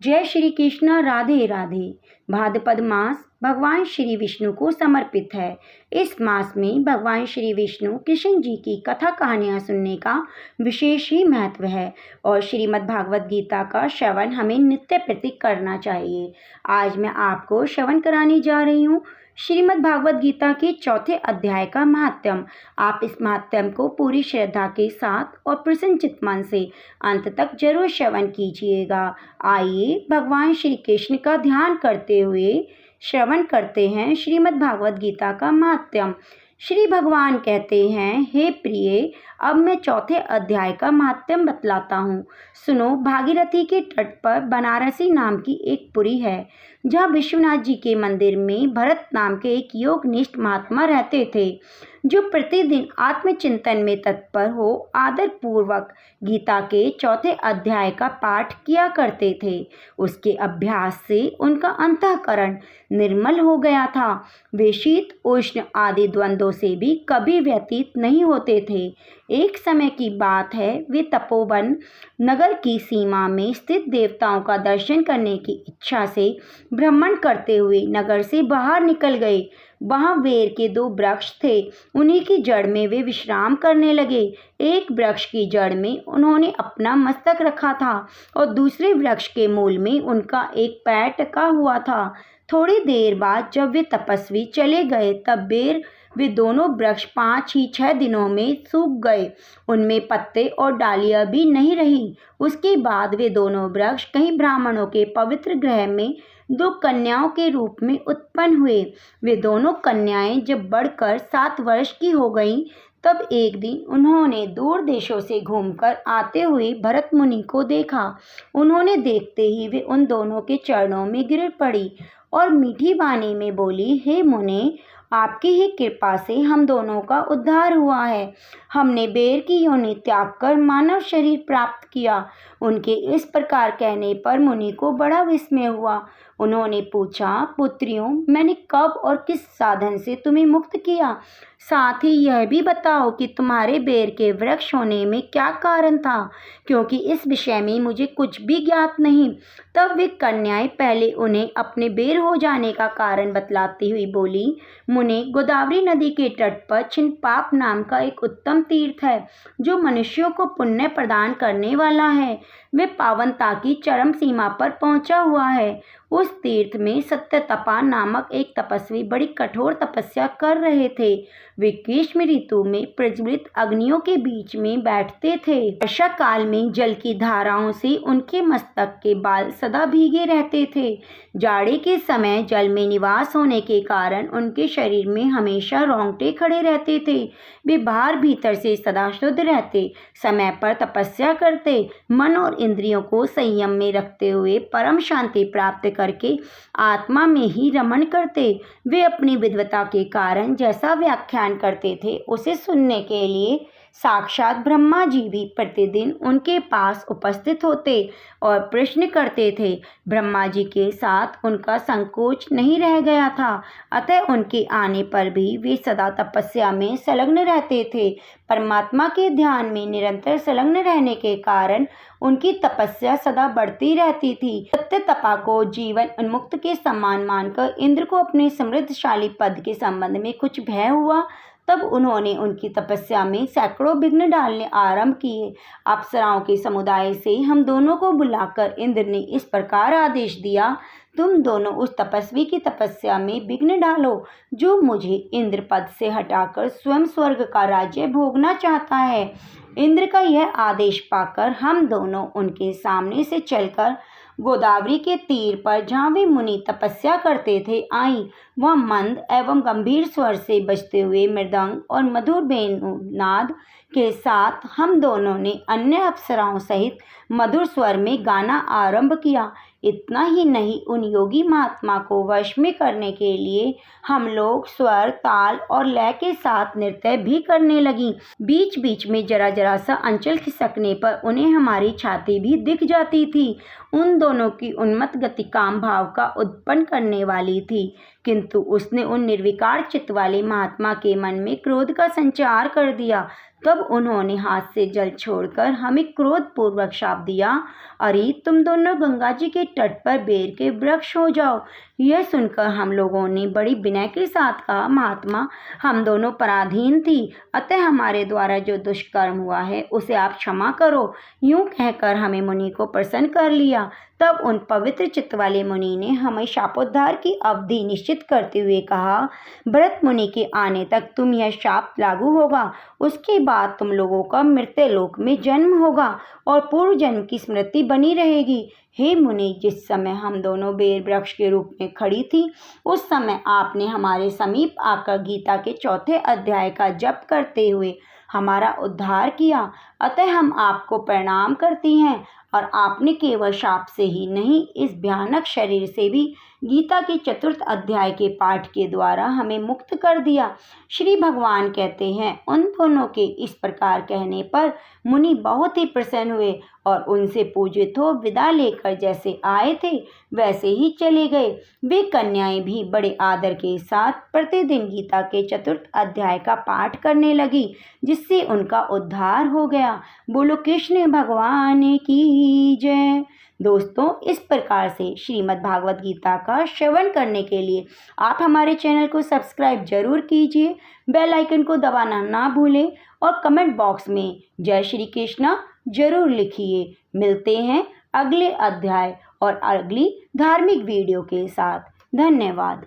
जय श्री कृष्ण, राधे राधे। भाद्रपद मास भगवान श्री विष्णु को समर्पित है। इस मास में भगवान श्री विष्णु कृष्ण जी की कथा कहानियाँ सुनने का विशेष ही महत्व है और श्रीमद् भागवत गीता का श्रवण हमें नित्य प्रति करना चाहिए। आज मैं आपको श्रवण कराने जा रही हूँ श्रीमद् भागवत गीता के चौथे अध्याय का महात्म्य। आप इस महात्म्य को पूरी श्रद्धा के साथ और प्रसन्नचित मन से अंत तक जरूर श्रवण कीजिएगा। आइए भगवान श्री कृष्ण का ध्यान करते हुए श्रवण करते हैं श्रीमद् भागवत गीता का महात्म्य। श्री भगवान कहते हैं, हे प्रिय, अब मैं चौथे अध्याय का महात्म्य बतलाता हूँ। सुनो, भागीरथी के तट पर बनारसी नाम की एक पुरी है, जहाँ विश्वनाथ जी के मंदिर में भरत नाम के एक योगनिष्ठ महात्मा रहते थे, जो प्रतिदिन आत्मचिंतन में तत्पर हो आदर पूर्वक गीता के चौथे अध्याय का पाठ किया करते थे। उसके अभ्यास से उनका अंतःकरण निर्मल हो गया था। वे शीत उष्ण आदि द्वंद्वों से भी कभी व्यतीत नहीं होते थे। एक समय की बात है, वे तपोवन नगर की सीमा में स्थित देवताओं का दर्शन करने की इच्छा से भ्रमण करते हुए नगर से बाहर निकल गए। वहाँ वेर के 2 वृक्ष थे, उन्हीं की जड़ में वे विश्राम करने लगे। एक वृक्ष की जड़ में उन्होंने अपना मस्तक रखा था और दूसरे वृक्ष के मूल में उनका एक पैर टिका हुआ था। थोड़ी देर बाद जब वे तपस्वी चले गए, तब वे दोनों वृक्ष 5-6 दिनों में सूख गए। उनमें पत्ते और डालियां भी नहीं रही। उसके बाद वे दोनों वृक्ष कहीं ब्राह्मणों के पवित्र गृह में 2 कन्याओं के रूप में उत्पन्न हुए। वे दोनों कन्याएं जब बढ़कर 7 वर्ष की हो गईं, तब एक दिन उन्होंने दूर देशों से घूमकर आते हुए भरत मुनि को देखा। उन्होंने देखते ही वे उन दोनों के चरणों में गिर पड़ी और मीठी वाणी में बोली, हे मुने, आपकी ही कृपा से हम दोनों का उद्धार हुआ है। हमने बेर की योनि त्याग कर मानव शरीर प्राप्त किया। उनके इस प्रकार कहने पर मुनि को बड़ा विस्मय हुआ। उन्होंने पूछा, पुत्रियों, मैंने कब और किस साधन से तुम्हें मुक्त किया? साथ ही यह भी बताओ कि तुम्हारे बेर के वृक्ष होने में क्या कारण था, क्योंकि इस विषय में मुझे कुछ भी ज्ञात नहीं। तब वे कन्याएं पहले उन्हें अपने बेर हो जाने का कारण बतलाती हुई बोली, मुने, गोदावरी नदी के तट पर छिन्नपाप नाम का एक उत्तम तीर्थ है, जो मनुष्यों को पुण्य प्रदान करने वाला है। वे पावनता की चरम सीमा पर पहुंचा हुआ है। उस तीर्थ में सत्यतपा नामक एक तपस्वी बड़ी कठोर तपस्या कर रहे थे। वे ग्रीष्म ऋतु में प्रज्वलित अग्नियों के बीच में बैठते थे। वर्षा काल में जल की धाराओं से उनके मस्तक के बाल सदा भीगे रहते थे। जाड़े के समय जल में निवास होने के कारण उनके शरीर में हमेशा रोंगटे खड़े रहते थे। वे बाहर भीतर से सदा शुद्ध रहते, समय पर तपस्या करते, मन और इंद्रियों को संयम में रखते हुए परम शांति प्राप्त करके आत्मा में ही रमण करते। वे अपनी विद्वता के कारण जैसा व्याख्यान करते थे, उसे सुनने के लिए साक्षात ब्रह्मा जी भी प्रतिदिन उनके पास उपस्थित होते और प्रश्न करते थे। ब्रह्मा जी के साथ उनका संकोच नहीं रह गया था, अतः उनके आने पर भी वे सदा तपस्या में संलग्न रहते थे। परमात्मा के ध्यान में निरंतर संलग्न रहने के कारण उनकी तपस्या सदा बढ़ती रहती थी। सत्य तपा को जीवन उन्मुक्त के समान मानकर इंद्र को अपने समृद्धशाली पद के संबंध में कुछ भय हुआ। तब उन्होंने उनकी तपस्या में सैकड़ों विघ्न डालने आरंभ किए। अप्सराओं के समुदाय से हम दोनों को बुलाकर इंद्र ने इस प्रकार आदेश दिया, तुम दोनों उस तपस्वी की तपस्या में विघ्न डालो, जो मुझे इंद्र पद से हटाकर स्वयं स्वर्ग का राज्य भोगना चाहता है। इंद्र का यह आदेश पाकर हम दोनों उनके सामने से चलकर गोदावरी के तीर पर, जहाँ वे मुनि तपस्या करते थे, आई। वह मंद एवं गंभीर स्वर से बजते हुए मृदंग और मधुर वेणुनाद के साथ हम दोनों ने अन्य अप्सराओं सहित मधुर स्वर में गाना आरंभ किया। इतना ही नहीं, उन योगी महात्मा को वश में करने के लिए हम लोग स्वर, ताल और लय के साथ नृत्य भी करने लगी। बीच बीच में जरा जरा सा अंचल खिसकने पर उन्हें हमारी छाती भी दिख जाती थी। उन दोनों की उन्मत्त गति काम भाव का उत्पन्न करने वाली थी, किंतु उसने उन निर्विकार चित्त वाले महात्मा के मन में क्रोध का संचार कर दिया तब उन्होंने हाथ से जल छोड़कर हमें क्रोधपूर्वक शाप दिया, अरे तुम दोनों गंगा जी के तट पर बेर के वृक्ष हो जाओ। यह सुनकर हम लोगों ने बड़ी विनय के साथ कहा, महात्मा हम दोनों पराधीन थी, अतः हमारे द्वारा जो दुष्कर्म हुआ है उसे आप क्षमा करो। यूं कहकर हमें मुनि को प्रसन्न कर लिया। तब उन पवित्र चित्त वाले मुनि ने हमें शापोद्धार की अवधि निश्चित करते हुए कहा, भरत मुनि के आने तक तुम यह शाप लागू होगा, उसके बाद तुम लोगों का मृत्युलोक में जन्म होगा और पूर्व जन्म की स्मृति बनी रहेगी। हे मुनि, जिस समय हम दोनों बेर वृक्ष के रूप में खड़ी थी उस समय आपने हमारे समीप आकर गीता के 4थे अध्याय का जप करते हुए हमारा उद्धार किया, अतः हम आपको प्रणाम करती हैं। और आपने केवल शाप से ही नहीं, इस भयानक शरीर से भी गीता के 4th अध्याय के पाठ के द्वारा हमें मुक्त कर दिया। श्री भगवान कहते हैं, उन दोनों के इस प्रकार कहने पर मुनि बहुत ही प्रसन्न हुए और उनसे पूजित हो विदा लेकर जैसे आए थे वैसे ही चले गए। वे कन्याएं भी बड़े आदर के साथ प्रतिदिन गीता के 4th अध्याय का पाठ करने लगी, जिससे उनका उद्धार हो गया। बोलो कृष्ण भगवान की जय। दोस्तों, इस प्रकार से श्रीमद् भागवत गीता का श्रवण करने के लिए आप हमारे चैनल को सब्सक्राइब जरूर कीजिए, बेल आइकन को दबाना ना भूलें और कमेंट बॉक्स में जय श्री कृष्णा जरूर लिखिए। मिलते हैं अगले अध्याय और अगली धार्मिक वीडियो के साथ। धन्यवाद।